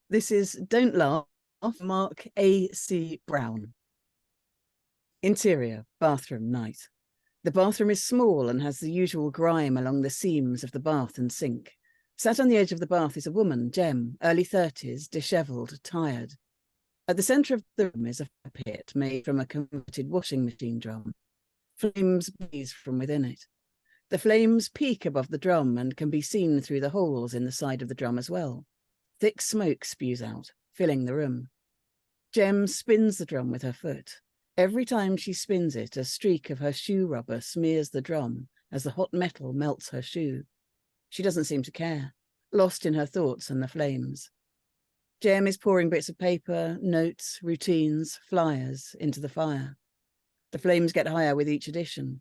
This is Don't Laugh, Mark A.C. Brown. Interior, bathroom, night. The bathroom is small and has the usual grime along the seams of the bath and sink. Sat on the edge of the bath is a woman, Jem, early 30s, dishevelled, tired. At the centre of the room is a pit made from a converted washing machine drum. Flames blaze from within it. The flames peak above the drum and can be seen through the holes in the side of the drum as well. Thick smoke spews out, filling the room. Jem spins the drum with her foot. Every time she spins it, a streak of her shoe rubber smears the drum as the hot metal melts her shoe. She doesn't seem to care, lost in her thoughts and the flames. Jem is pouring bits of paper, notes, routines, flyers into the fire. The flames get higher with each addition.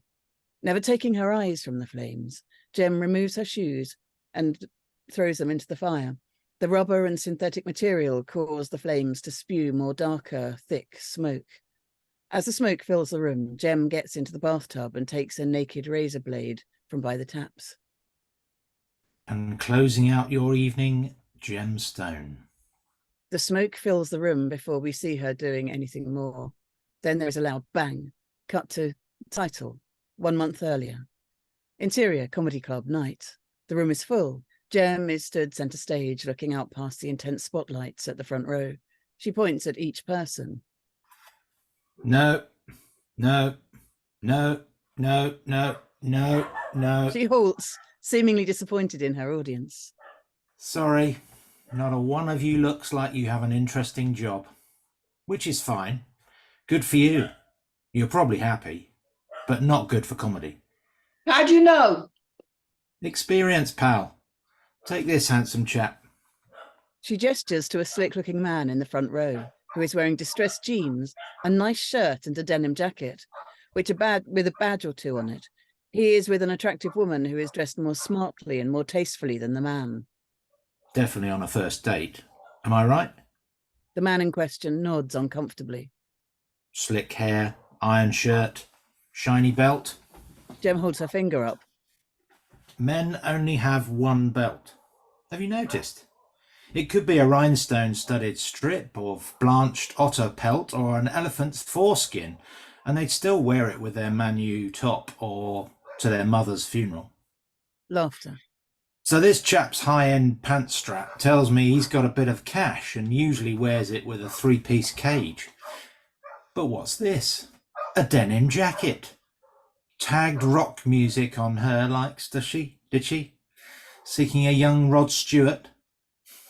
Never taking her eyes from the flames, Jem removes her shoes and throws them into the fire. The rubber and synthetic material cause the flames to spew more darker, thick smoke. As the smoke fills the room, Jem gets into the bathtub and takes a naked razor blade from by the taps. And closing out your evening, gemstone. The smoke fills the room before we see her doing anything more. Then there is a loud bang. Cut to title, 1 month earlier. Interior, comedy club, night. The room is full. Jem is stood centre stage, looking out past the intense spotlights at the front row. She points at each person. No, no, no, no, no, no, no. She halts, seemingly disappointed in her audience. Sorry, not a one of you looks like you have an interesting job, which is fine. Good for you. You're probably happy, but not good for comedy. How do you know? Experience, pal. Take this, handsome chap. She gestures to a slick-looking man in the front row, who is wearing distressed jeans, a nice shirt and a denim jacket, with a badge or two on it. He is with an attractive woman who is dressed more smartly and more tastefully than the man. Definitely on a first date. Am I right? The man in question nods uncomfortably. Slick hair, iron shirt, shiny belt. Jem holds her finger up. Men only have one belt. Have you noticed? It could be a rhinestone-studded strip of blanched otter pelt or an elephant's foreskin, and they'd still wear it with their Manu top or to their mother's funeral. Laughter. So this chap's high-end pant strap tells me he's got a bit of cash and usually wears it with a three-piece cage. But what's this? A denim jacket. Tagged rock music on her likes, does she? Did she? Seeking a young Rod Stewart?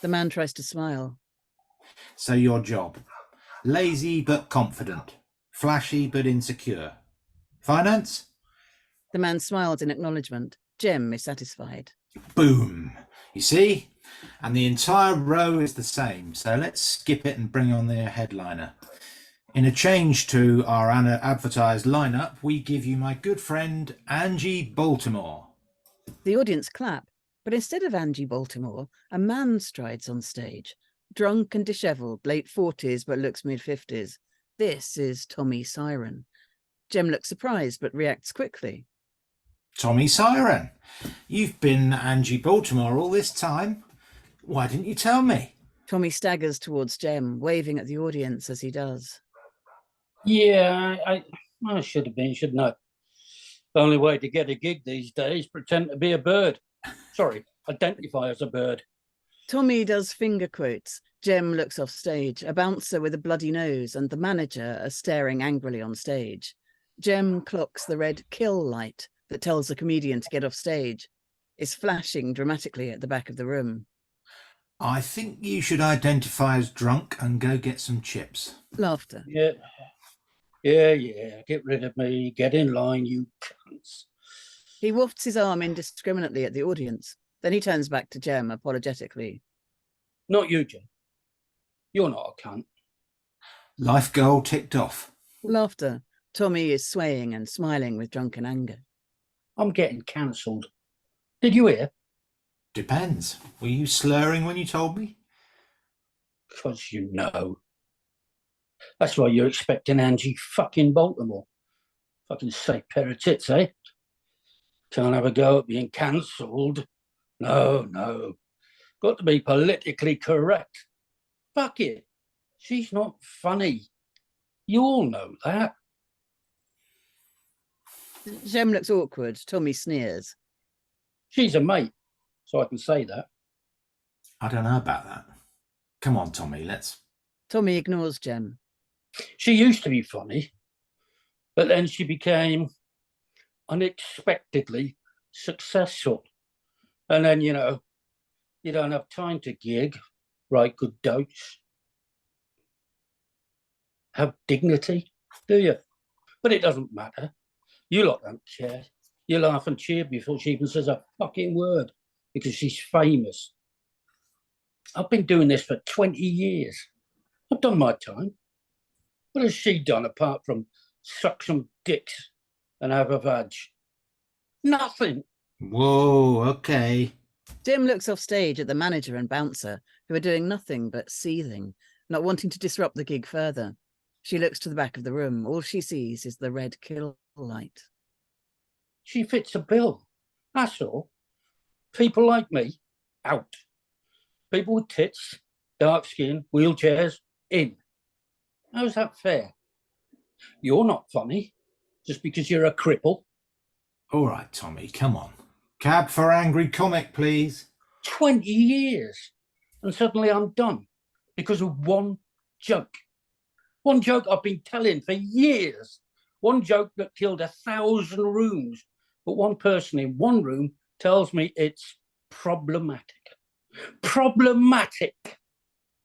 The man tries to smile. So your job. Lazy but confident. Flashy but insecure. Finance? The man smiles in acknowledgement. Jem is satisfied. Boom. You see? And the entire row is the same. So let's skip it and bring on the headliner. In a change to our advertised lineup, we give you my good friend Angie Baltimore. The audience clap, but instead of Angie Baltimore, a man strides on stage, drunk and dishevelled, late 40s but looks mid-50s. This is Tommy Siren. Jem looks surprised but reacts quickly. Tommy Siren, you've been Angie Baltimore all this time. Why didn't you tell me? Tommy staggers towards Jem, waving at the audience as he does. Yeah, I should have been, shouldn't I? The only way to get a gig these days, pretend to be a bird. Sorry, identify as a bird. Tommy does finger quotes. Jem looks off stage. A bouncer with a bloody nose and the manager are staring angrily on stage. Jem clocks the red kill light that tells the comedian to get off stage. It's flashing dramatically at the back of the room. I think you should identify as drunk and go get some chips. Laughter. Yeah, get rid of me, get in line, you cunts. He wafts his arm indiscriminately at the audience. Then he turns back to Jem apologetically. Not you, Jem. You're not a cunt. Life goal ticked off. Laughter. Tommy is swaying and smiling with drunken anger. I'm getting cancelled. Did you hear? Depends. Were you slurring when you told me? 'Cause you know. That's why you're expecting Angie fucking Baltimore. Fucking safe pair of tits, eh? Can't have a go at being cancelled. No. Got to be politically correct. Fuck it. She's not funny. You all know that. Jem looks awkward. Tommy sneers. She's a mate, so I can say that. I don't know about that. Come on, Tommy, let's... Tommy ignores Jem. She used to be funny, but then she became unexpectedly successful. And then, you don't have time to gig, write good jokes, have dignity, do you? But it doesn't matter. You lot don't care. You laugh and cheer before she even says a fucking word because she's famous. I've been doing this for 20 years. I've done my time. What has she done apart from suck some dicks and have a vag? Nothing. Whoa, okay. Jem looks off stage at the manager and bouncer, who are doing nothing but seething, not wanting to disrupt the gig further. She looks to the back of the room. All she sees is the red kill light. She fits a bill. That's all. People like me, out. People with tits, dark skin, wheelchairs, in. How's that fair? You're not funny, just because you're a cripple. All right, Tommy, come on. Cab for angry comic, please. 20 years, and suddenly I'm done because of one joke. One joke I've been telling for years. One joke that killed 1,000 rooms, but one person in one room tells me it's problematic. Problematic.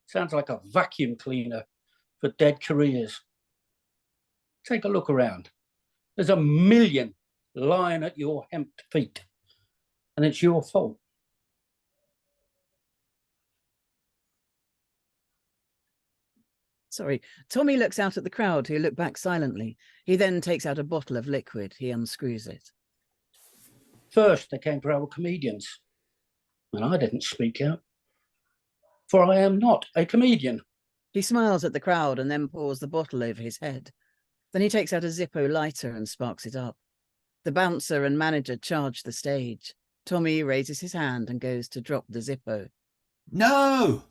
Sounds like a vacuum cleaner for dead careers. Take a look around. There's 1 million lying at your hemped feet, and it's your fault. Sorry. Tommy looks out at the crowd, who look back silently. He then takes out a bottle of liquid. He unscrews it. First, they came for our comedians, and I didn't speak out, for I am not a comedian. He smiles at the crowd and then pours the bottle over his head. Then he takes out a Zippo lighter and sparks it up. The bouncer and manager charge the stage. Tommy raises his hand and goes to drop the Zippo. No!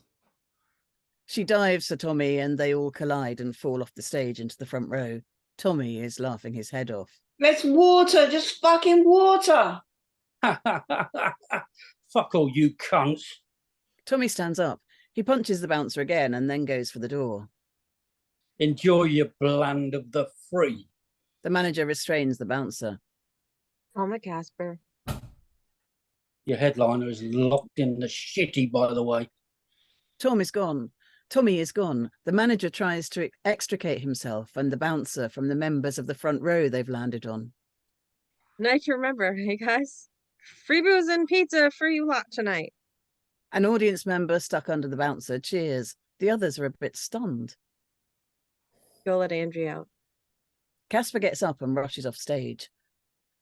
She dives for Tommy and they all collide and fall off the stage into the front row. Tommy is laughing his head off. It's water, just fucking water. Fuck all you cunts. Tommy stands up. He punches the bouncer again and then goes for the door. Enjoy your bland of the free. The manager restrains the bouncer. Calm it, Casper. Your headliner is locked in the shitty, by the way. Tom is gone. Tommy is gone. The manager tries to extricate himself and the bouncer from the members of the front row they've landed on. Night to remember, hey guys? Free booze and pizza for you lot tonight. An audience member stuck under the bouncer cheers. The others are a bit stunned. Go let Angie out. Casper gets up and rushes off stage.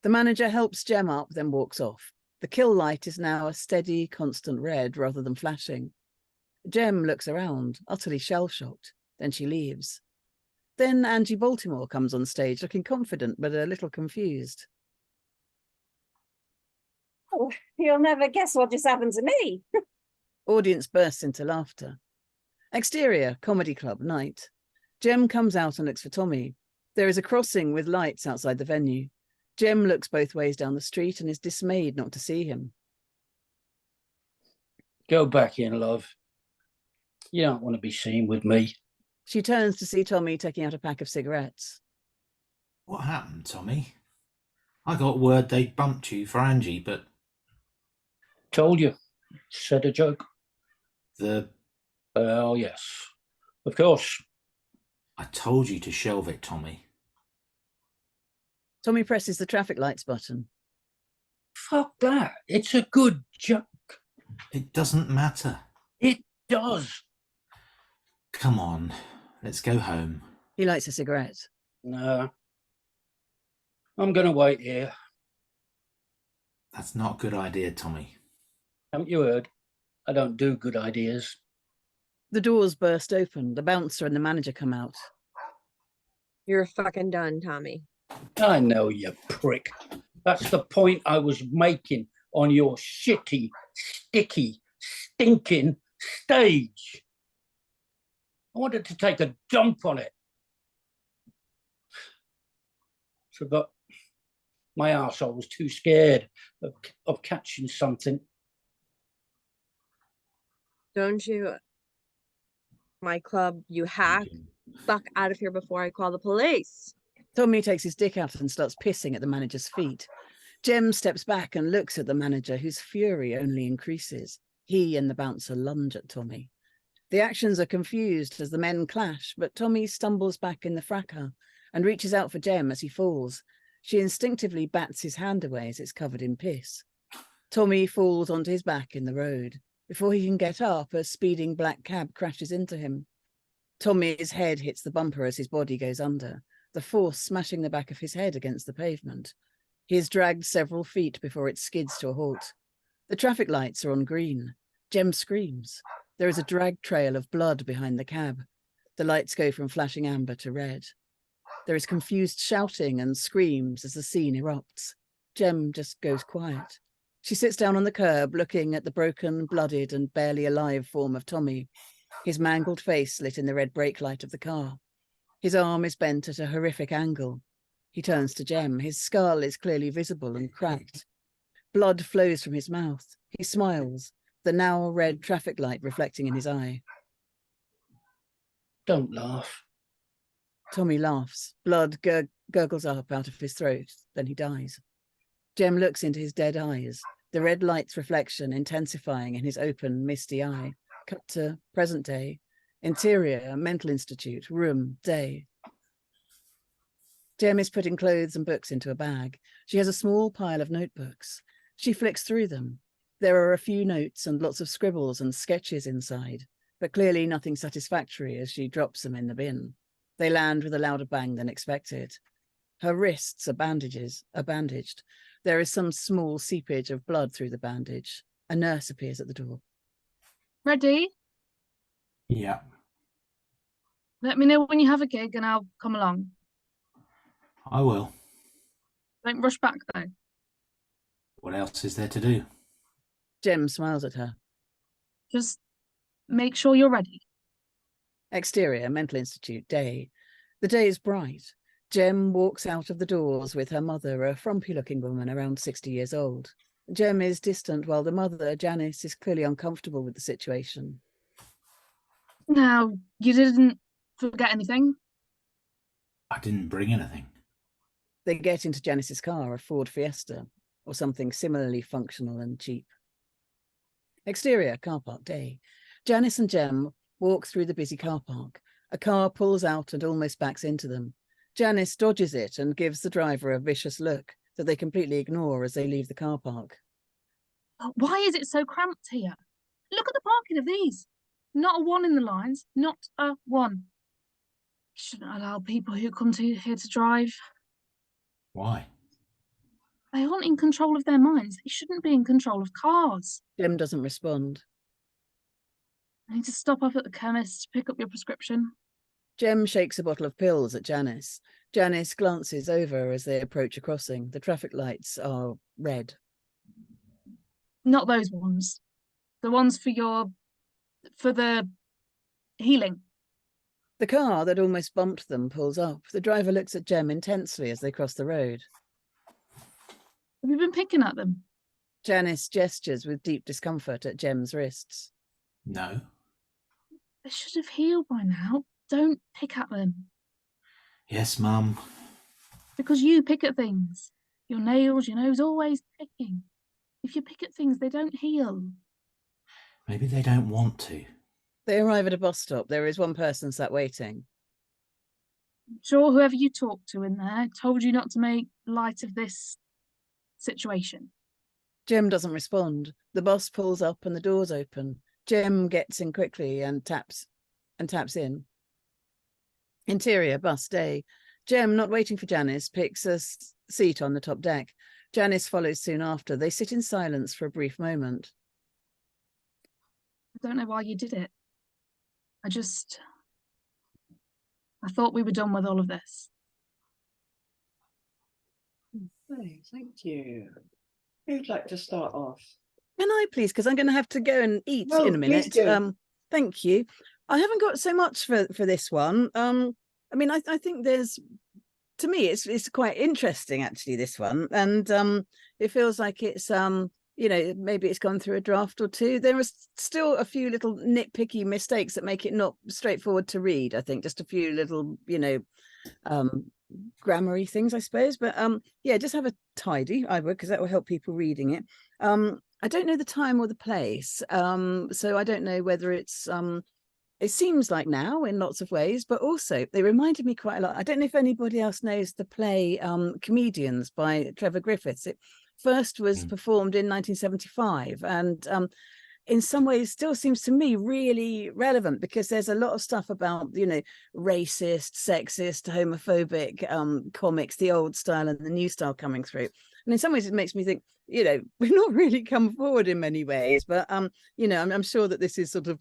The manager helps Jem up, then walks off. The kill light is now a steady, constant red rather than flashing. Jem looks around, utterly shell-shocked. Then she leaves. Then Angie Baltimore comes on stage, looking confident but a little confused. Oh, you'll never guess what just happened to me. Audience bursts into laughter. Exterior, comedy club, night. Jem comes out and looks for Tommy. There is a crossing with lights outside the venue. Jem looks both ways down the street and is dismayed not to see him. Go back in, love. You don't want to be seen with me. She turns to see Tommy taking out a pack of cigarettes. What happened, Tommy? I got word they bumped you for Angie, but... Told you. Said a joke. Oh, yes. Of course. I told you to shelve it, Tommy. Tommy presses the traffic lights button. Fuck that. It's a good joke. It doesn't matter. It does. Come on, let's go home. He lights a cigarette. No. I'm going to wait here. That's not a good idea, Tommy. Haven't you heard? I don't do good ideas. The doors burst open. The bouncer and the manager come out. You're fucking done, Tommy. I know, you prick. That's the point I was making on your shitty, sticky, stinking stage. I wanted to take a dump on it. So, but my arsehole was too scared of catching something. Don't you, my club, you hack. Fuck out of here before I call the police. Tommy takes his dick out and starts pissing at the manager's feet. Jem steps back and looks at the manager, whose fury only increases. He and the bouncer lunge at Tommy. The actions are confused as the men clash, but Tommy stumbles back in the fracas and reaches out for Jem as he falls. She instinctively bats his hand away as it's covered in piss. Tommy falls onto his back in the road. Before he can get up, a speeding black cab crashes into him. Tommy's head hits the bumper as his body goes under, the force smashing the back of his head against the pavement. He is dragged several feet before it skids to a halt. The traffic lights are on green. Jem screams. There is a drag trail of blood behind the cab. The lights go from flashing amber to red. There is confused shouting and screams as the scene erupts. Jem just goes quiet. She sits down on the curb, looking at the broken, bloodied, and barely alive form of Tommy, his mangled face lit in the red brake light of the car. His arm is bent at a horrific angle. He turns to Jem. His skull is clearly visible and cracked. Blood flows from his mouth. He smiles, the now red traffic light reflecting in his eye. Don't laugh. Tommy laughs. Blood gurgles up out of his throat. Then he dies. Jem looks into his dead eyes, the red light's reflection intensifying in his open, misty eye. Cut to present day. Interior, mental institute, room, day. Jem is putting clothes and books into a bag. She has a small pile of notebooks. She flicks through them. There are a few notes and lots of scribbles and sketches inside, but clearly nothing satisfactory as she drops them in the bin. They land with a louder bang than expected. Her wrists are bandaged. There is some small seepage of blood through the bandage. A nurse appears at the door. Ready? Yeah, Let me know when you have a gig and I'll come along. I will. Don't rush back though. What else is there to do? Jem smiles at her. Just make sure you're ready. Exterior, mental institute, day. The day is bright. Jem walks out of the doors with her mother, a frumpy-looking woman around 60 years old. Jem is distant while the mother, Janice, is clearly uncomfortable with the situation. Now, you didn't forget anything? I didn't bring anything. They get into Janice's car, a Ford Fiesta, or something similarly functional and cheap. Exterior, car park, day. Janice and Jem walk through the busy car park. A car pulls out and almost backs into them. Janice dodges it and gives the driver a vicious look that they completely ignore as they leave the car park. Why is it so cramped here? Look at the parking of these. Not a one in the lines, not a one. You shouldn't allow people who come here to drive. Why? They aren't in control of their minds. They shouldn't be in control of cars. Jem doesn't respond. I need to stop off at the chemist to pick up your prescription. Jem shakes a bottle of pills at Janice. Janice glances over as they approach a crossing. The traffic lights are red. Not those ones. The ones for the healing. The car that almost bumped them pulls up. The driver looks at Jem intensely as they cross the road. Have you been picking at them? Janice gestures with deep discomfort at Jem's wrists. No. They should have healed by now. Don't pick at them. Yes, Mum. Because you pick at things. Your nails, your nose, always picking. If you pick at things, they don't heal. Maybe they don't want to. They arrive at a bus stop. There is one person sat waiting. I'm sure whoever you talked to in there told you not to make light of this situation. Jem doesn't respond. The bus pulls up and the doors open. Jem gets in quickly and taps in. Interior, bus, day. Jem, not waiting for Janice, picks a seat on the top deck. Janice follows soon after. They sit in silence for a brief moment. I don't know why you did it. I thought we were done with all of this. Okay, thank you. Who'd like to start off? Can I please, because I'm going to have to go and eat No, in a minute. please do. Thank you. I haven't got so much for this one. I mean, I think there's, to me, it's quite interesting actually, this one, and it feels like it's you know, maybe it's gone through a draft or two. There are still a few little nitpicky mistakes that make it not straightforward to read. I think just a few little, you know, grammary things, I suppose. But yeah, just have a tidy, I would, because that will help people reading it. I don't know the time or the place, so I don't know whether it's it seems like now in lots of ways, but also they reminded me quite a lot. I don't know if anybody else knows the play Comedians by Trevor Griffiths. It first was performed in 1975, and in some ways still seems to me really relevant, because there's a lot of stuff about, you know, racist, sexist, homophobic comics, the old style and the new style coming through. And in some ways it makes me think, you know, we've not really come forward in many ways, but you know, I'm sure that this is sort of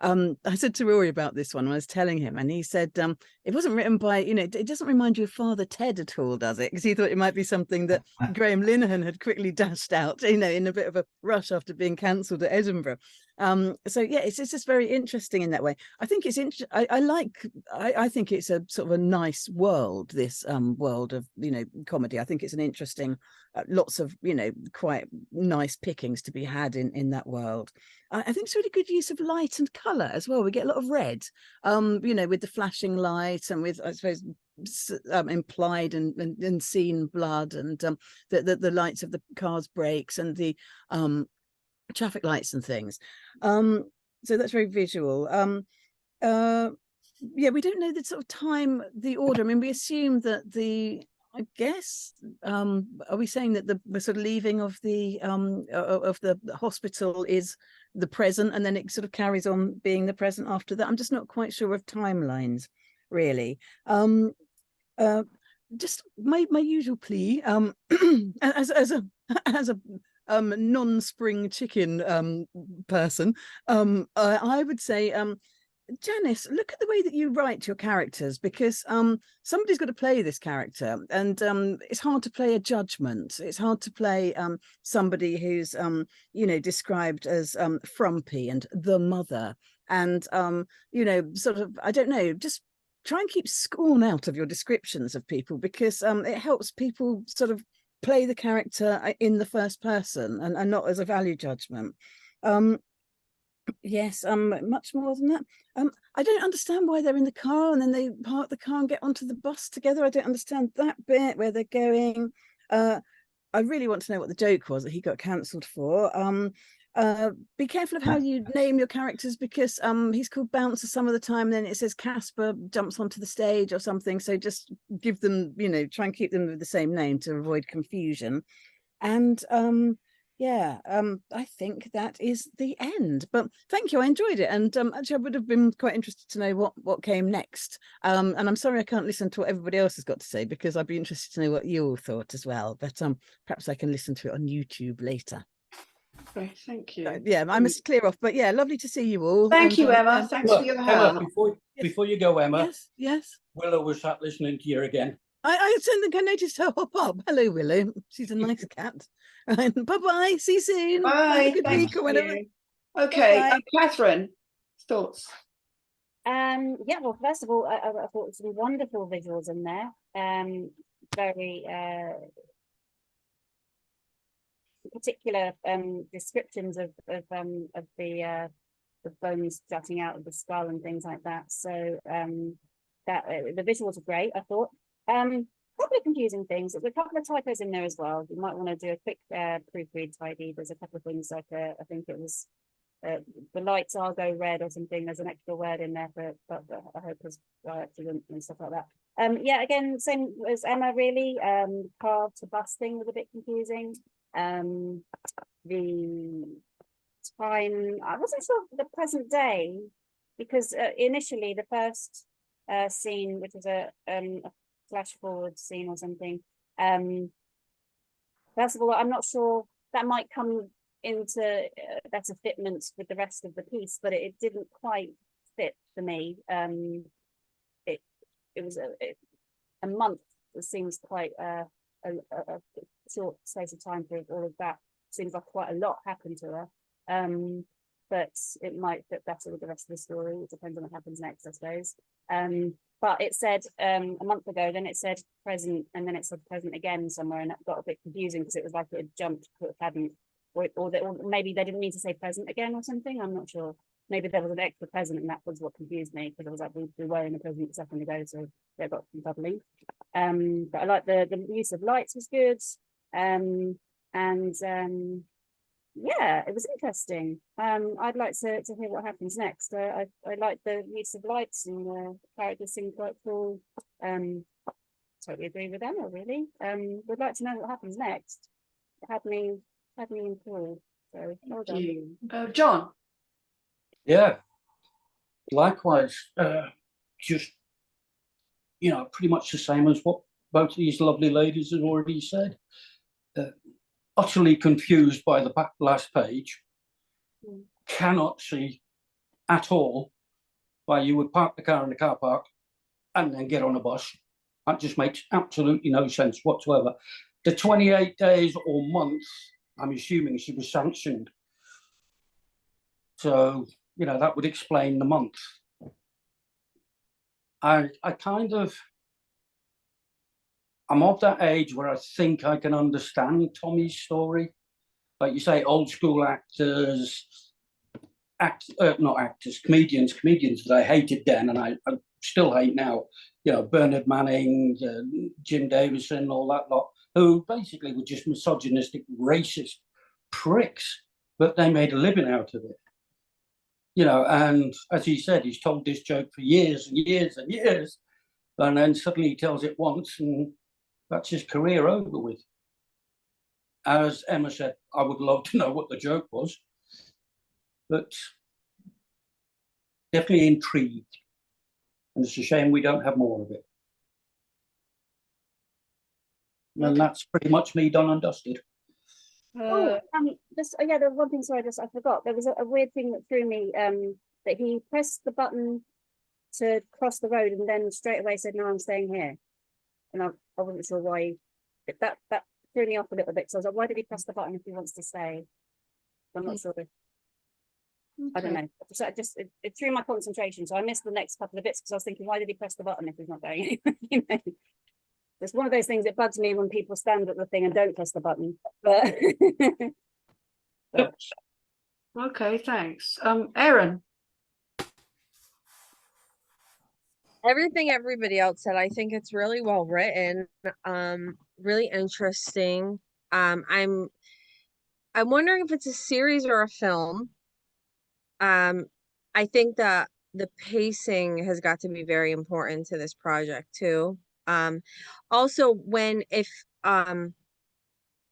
I said to Rory about this one when I was telling him, and he said it wasn't written by, you know, it doesn't remind you of Father Ted at all, does it? Because he thought it might be something that Graham Linehan had quickly dashed out, you know, in a bit of a rush after being cancelled at Edinburgh. So yeah, it's just very interesting in that way. I think it's interesting. I think it's a sort of a nice world, this world of, you know, comedy. I think it's an interesting, lots of, you know, quite nice pickings to be had in that world. I think it's really good use of light and colour as well. We get a lot of red, you know, with the flashing light, and with, I suppose, implied and seen blood, and the lights of the car's brakes and the traffic lights and things. So that's very visual. Yeah, we don't know the sort of time, the order. I mean, we assume that I guess, are we saying that the sort of leaving of the hospital is the present, and then it sort of carries on being the present after that? I'm just not quite sure of timelines, really. Just my usual plea, as a non-spring chicken person, I would say, Janice, look at the way that you write your characters, because somebody's got to play this character, and it's hard to play a judgment. It's hard to play somebody who's you know, described as frumpy and the mother, and you know, sort of, I don't know, just try and keep scorn out of your descriptions of people, because it helps people sort of play the character in the first person, and not as a value judgment. Yes, much more than that. I don't understand why they're in the car and then they park the car and get onto the bus together. I don't understand that bit, where they're going. I really want to know what the joke was that he got cancelled for. Be careful of how you name your characters, because he's called Bouncer some of the time, and then it says Casper jumps onto the stage or something. So just give them, you know, try and keep them with the same name to avoid confusion. And yeah, I think that is the end. But thank you, I enjoyed it, and actually I would have been quite interested to know what came next. And I'm sorry I can't listen to what everybody else has got to say, because I'd be interested to know what you all thought as well. But perhaps I can listen to it on YouTube later. Okay, thank you. Yeah, I must clear off, but yeah, lovely to see you all. Thank you, Emma. Yeah. Thanks Look, for your Emma, help. before you go, Emma, Yes. Willow was sat listening to you again. I think I noticed her hop up. Hello, Willow. She's a nice cat. And bye-bye. See you soon. Bye. Have a good Thank week or whatever. you. Okay, Bye-bye. Catherine, thoughts? Yeah, well, first of all, I thought some wonderful visuals in there. Very particular descriptions of the bones jutting out of the skull and things like that. So that the visuals are great, I thought. Couple of confusing things. There's a couple of typos in there as well. You might want to do a quick proofread tidy. There's a couple of things like I think it was the lights are go red or something. There's an extra word in there but I hope it's by accident and stuff like that. Yeah, again, same as Emma, really. Car to bus thing was a bit confusing. The time, I wasn't sure of the present day, because initially the first scene, which was a flash forward scene or something, first of all, I'm not sure that might come into better fitment with the rest of the piece, but it didn't quite fit for me. It was a month. It seems quite a short space of time for all of that. Seems like quite a lot happened to her. but it might fit better with the rest of the story. It depends on what happens next, I suppose. But it said a month ago, then it said present, and then it said present again somewhere, and that got a bit confusing because it was like it had jumped, but it hadn't, or maybe they didn't mean to say present again or something. I'm not sure. Maybe there was an extra present, and that was what confused me, because I was like, we were in a present a second ago, so that got bubbly. But I like the use of lights was good. Yeah, it was interesting. I'd like to hear what happens next. I like the use of lights, and the characters seem quite cool. Totally agree with Emma, really. Would like to know what happens next. It had me enthralled. So well done. Thank you. John. Yeah, likewise. Just, pretty much the same as what both of these lovely ladies have already said. Utterly confused by the last page. Cannot see at all why you would park the car in the car park and then get on a bus. That just makes absolutely no sense whatsoever. The 28 days or months, I'm assuming she was sanctioned. So, that would explain the month. I'm of that age where I think I can understand Tommy's story. Like you say, old school actors, comedians that I hated then and I still hate now. Bernard Manning, Jim Davison, all that lot, who basically were just misogynistic, racist pricks, but they made a living out of it. And as he said, he's told this joke for years and years and years, and then suddenly he tells it once and that's his career over with. As Emma said, I would love to know what the joke was, but definitely intrigued. And it's a shame we don't have more of it. And that's pretty much me done and dusted. There was one thing, sorry, I forgot. There was a weird thing that threw me, that he pressed the button to cross the road and then straight away said, no, I'm staying here. And I wasn't sure why. That threw me off a little bit. So I was like, why did he press the button if he wants to stay? I'm not sure. I don't know. So it threw my concentration. So I missed the next couple of bits because I was thinking, why did he press the button if he's not going anywhere? It's one of those things that bugs me when people stand at the thing and don't press the button. But Okay, thanks. Erin. Everything everybody else said, I think it's really well written, really interesting. I'm wondering if it's a series or a film. I think that the pacing has got to be very important to this project too. Also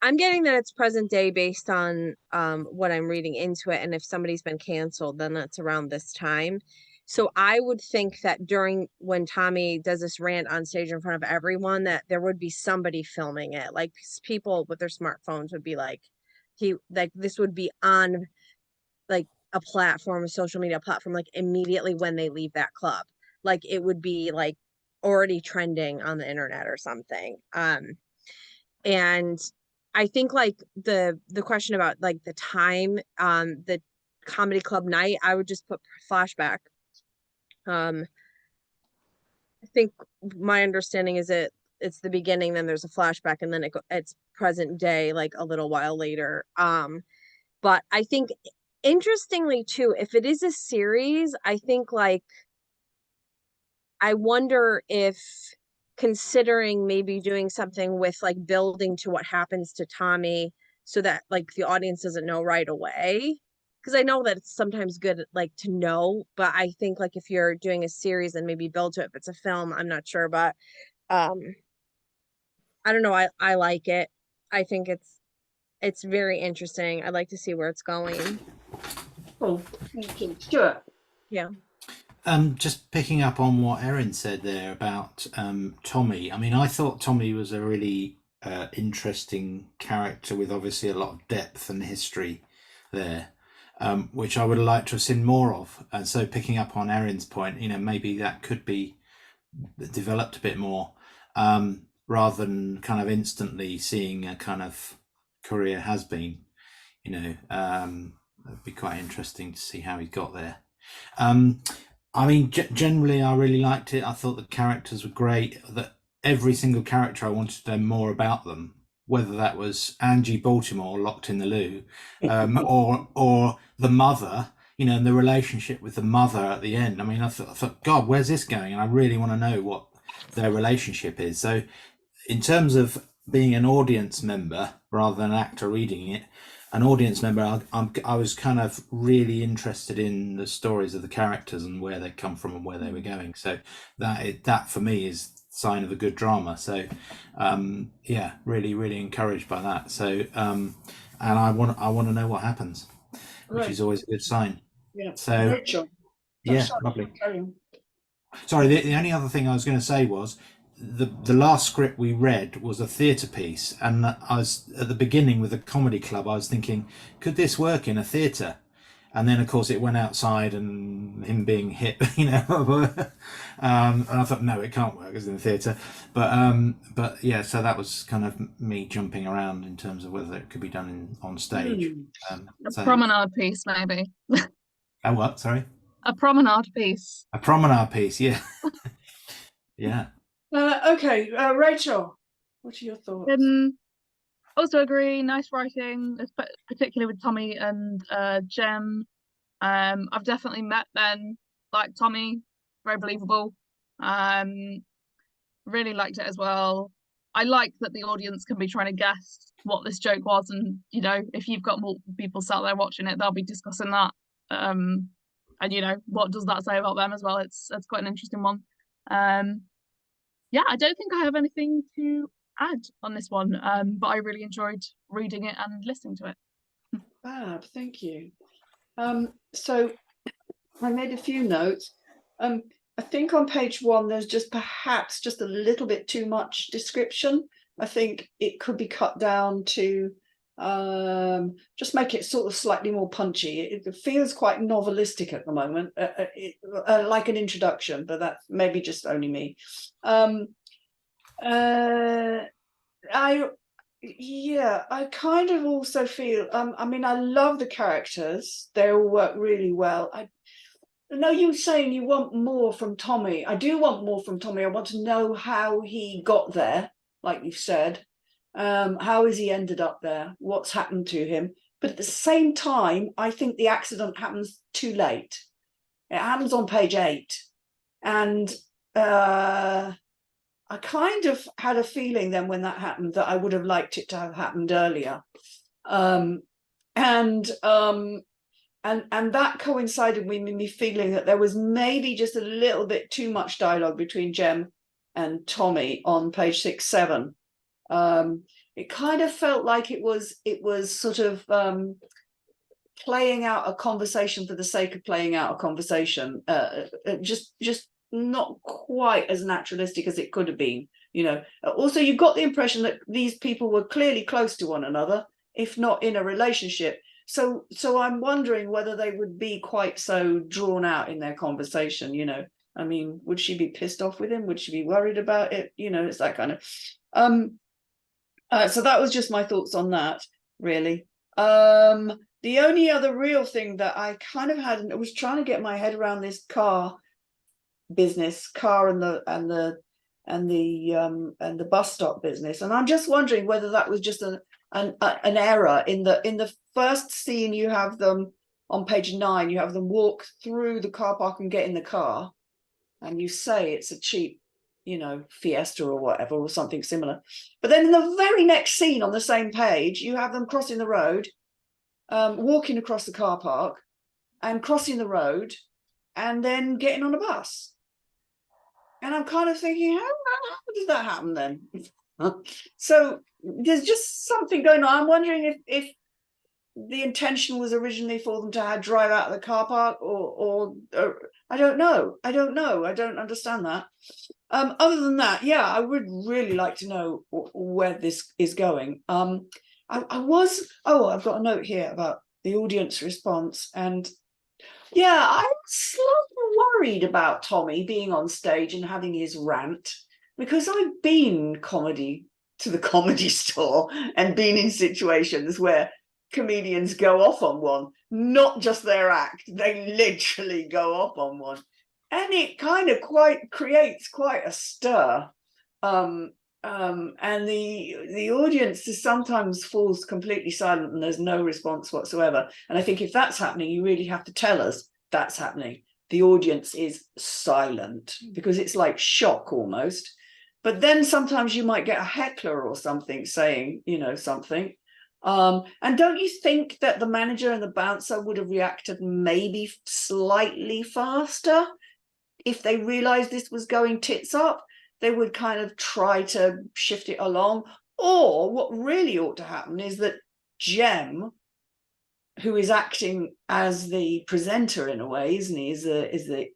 I'm getting that it's present day based on what I'm reading into it, and if somebody's been canceled, then that's around this time. So I would think that when Tommy does this rant on stage in front of everyone, that there would be somebody filming it. Like people with their smartphones would be this would be on like a platform, a social media platform, like immediately when they leave that club. Like it would be like already trending on the internet or something. And I think like the question about like the time, the comedy club night, I would just put flashback. I think my understanding is it's the beginning, then there's a flashback, and then it's present day, like a little while later. But I think interestingly too, if it is a series, I think like I wonder if considering maybe doing something with like building to what happens to Tommy so that like the audience doesn't know right away. Because I know that it's sometimes good like to know, but I think like if you're doing a series and maybe build to it, if it's a film, I'm not sure, but I don't know. I like it. I think it's very interesting. I'd like to see where it's going. Oh, thank you. Stewart. Yeah. Just picking up on what Erin said there about Tommy. I mean, I thought Tommy was a really interesting character with obviously a lot of depth and history there, which I would have liked to have seen more of. And so picking up on Erin's point, maybe that could be developed a bit more, rather than kind of instantly seeing a kind of career has been, It'd be quite interesting to see how he got there. I mean, generally, I really liked it. I thought the characters were great. That every single character, I wanted to know more about them. Whether that was Angie Baltimore locked in the loo, or the mother, you know, and the relationship with the mother at the end. I mean, I thought, God, where's this going? And I really want to know what their relationship is. So, in terms of being an audience member rather than an actor reading it, an audience member, I was kind of really interested in the stories of the characters and where they come from and where they were going. So that for me is sign of a good drama. So yeah, really encouraged by that. So and I want to know what happens, which is always a good sign. Yeah. So Rachael. yeah, Sorry, lovely. carry on. Sorry, the only other thing I was going to say was the last script we read was a theatre piece, and I was at the beginning with the comedy club. I was thinking, could this work in a theatre? And then, of course, it went outside and him being hit, you know. And I thought, no, it can't work as in the theatre. But yeah, so that was kind of me jumping around in terms of whether it could be done on stage. A promenade piece, maybe. A what? Sorry. A promenade piece. A promenade piece. Yeah. Yeah. Okay, Rachael, what are your thoughts? Also agree, nice writing, particularly with Tommy and Jem. I've definitely met Ben, like Tommy, very believable. Really liked it as well. I like that the audience can be trying to guess what this joke was, and you know, if you've got multiple people sat there watching it, they'll be discussing that. And you know, what does that say about them as well? It's quite an interesting one. Yeah, I don't think I have anything to add on this one, but I really enjoyed reading it and listening to it. Fab, thank you. So I made a few notes. I think on page 1 there's just perhaps just a little bit too much description. I think it could be cut down to just make it sort of slightly more punchy. It feels quite novelistic at the moment, like an introduction, but that's maybe just only me. I kind of also feel, I mean, I love the characters. They all work really well. I know you were saying you want more from Tommy. I do want more from Tommy. I want to know how he got there, like you've said. How has he ended up there? What's happened to him? But at the same time, I think the accident happens too late. It happens on page 8. And I kind of had a feeling then when that happened that I would have liked it to have happened earlier. And that coincided with me feeling that there was maybe just a little bit too much dialogue between Jem and Tommy on page 6, 7. It kind of felt like it was sort of playing out a conversation for the sake of playing out a conversation, just not quite as naturalistic as it could have been, you know. Also, you got the impression that these people were clearly close to one another, if not in a relationship. So I'm wondering whether they would be quite so drawn out in their conversation, you know. I mean, would she be pissed off with him? Would she be worried about it? You know, it's that kind of. So that was just my thoughts on that, really. The only other real thing that I kind of had, and I was trying to get my head around this car business, and the bus stop business, and I'm just wondering whether that was just an error in the first scene. You have them on page 9. You have them walk through the car park and get in the car, and you say it's a cheap, you know, Fiesta or whatever, or something similar. But then in the very next scene on the same page, you have them crossing the road, walking across the car park and crossing the road and then getting on a bus. And I'm kind of thinking, how does that happen then? So there's just something going on. I'm wondering if the intention was originally for them to drive out of the car park, or I don't know. I don't understand that. Other than that, yeah, I would really like to know where this is going. I've got a note here about the audience response, and yeah, I'm slightly worried about Tommy being on stage and having his rant, because I've been to the comedy store and been in situations where comedians go off on one, not just their act, they literally go off on one. And it kind of creates quite a stir. And the audience is sometimes falls completely silent and there's no response whatsoever. And I think if that's happening, you really have to tell us that's happening. The audience is silent because it's like shock almost. But then sometimes you might get a heckler or something saying, you know, something. And don't you think that the manager and the bouncer would have reacted maybe slightly faster if they realized this was going tits up? They would kind of try to shift it along. Or what really ought to happen is that Jem, who is acting as the presenter in a way, isn't he? Is the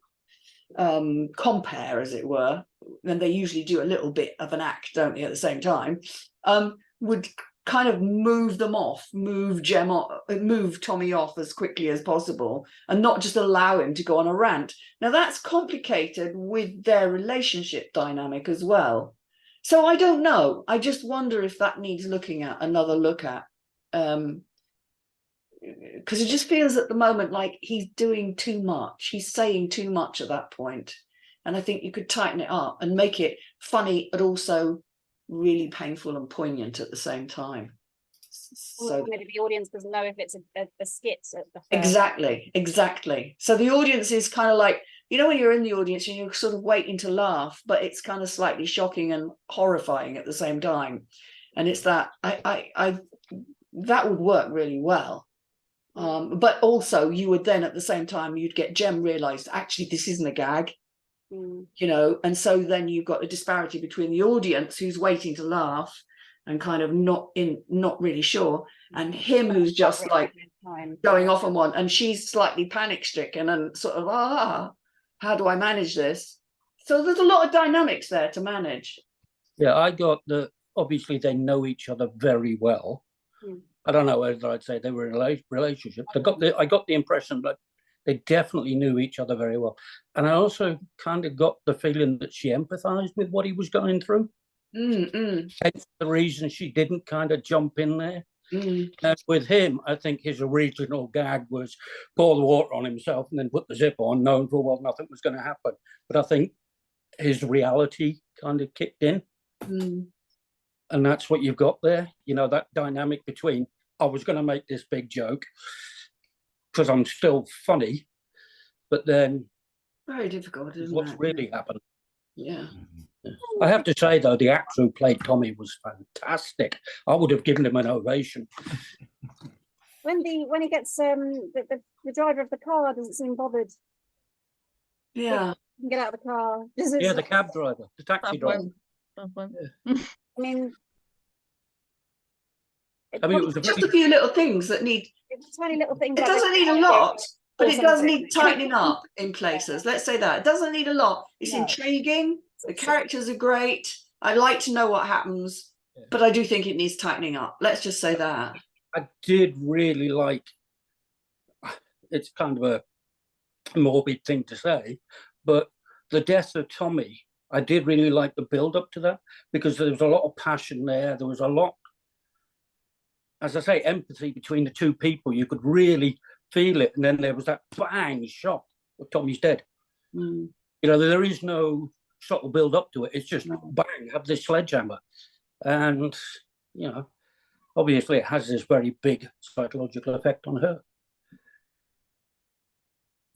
compere, as it were, and they usually do a little bit of an act, don't they, at the same time, would kind of move them off, move Tommy off as quickly as possible, and not just allow him to go on a rant. Now that's complicated with their relationship dynamic as well. So I don't know. I just wonder if that needs looking at, another look at. Because it just feels at the moment like he's doing too much. He's saying too much at that point. And I think you could tighten it up and make it funny, but also really painful and poignant at the same time. So maybe the audience doesn't know if it's a skit at the first. Exactly. So the audience is kind of like, you know, when you're in the audience and you're sort of waiting to laugh, but it's kind of slightly shocking and horrifying at the same time. And it's that that would work really well. But also you would then at the same time, you'd get Jem realised, actually, this isn't a gag, you know, and so then you've got a disparity between the audience who's waiting to laugh and kind of not really sure, and him who's just like going off on one, and she's slightly panic stricken and sort of, how do I manage this? So there's a lot of dynamics there to manage. Yeah, I got that obviously they know each other very well. I don't know whether I'd say they were in a relationship. I got the impression that they definitely knew each other very well. And I also kind of got the feeling that she empathized with what he was going through. Hence the reason she didn't kind of jump in there. And with him, I think his original gag was pour the water on himself and then put the zip on, knowing full well nothing was going to happen. But I think his reality kind of kicked in. And that's what you've got there, you know, that dynamic between, I was going to make this big joke because I'm still funny, but then very difficult, isn't what's it? really happened. Yeah. I have to say, though, the actor who played Tommy was fantastic. I would have given him an ovation. When he gets the driver of the car doesn't seem bothered. Yeah. He can get out of the car. Yeah, the cab driver, the taxi driver. I mean, it was just a few little things that need. It's tiny little things. It doesn't need a lot, but it does need tightening up in places. Let's say that. It doesn't need a lot. It's intriguing. The characters are great. I like to know what happens, but I do think it needs tightening up. Let's just say that. I did really like, it's kind of a morbid thing to say, but the death of Tommy, I did really like the build up to that, because there was a lot of passion there. There was a lot, as I say, empathy between the two people. You could really feel it. And then there was that bang shock of Tommy's dead. You know, there is no subtle build up to it. It's just bang, have this sledgehammer. And, you know, obviously it has this very big psychological effect on her.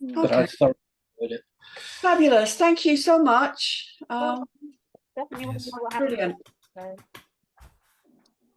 Okay. But I thoroughly enjoyed it. Fabulous. Thank you so much. Definitely want to know what happened. Brilliant. So.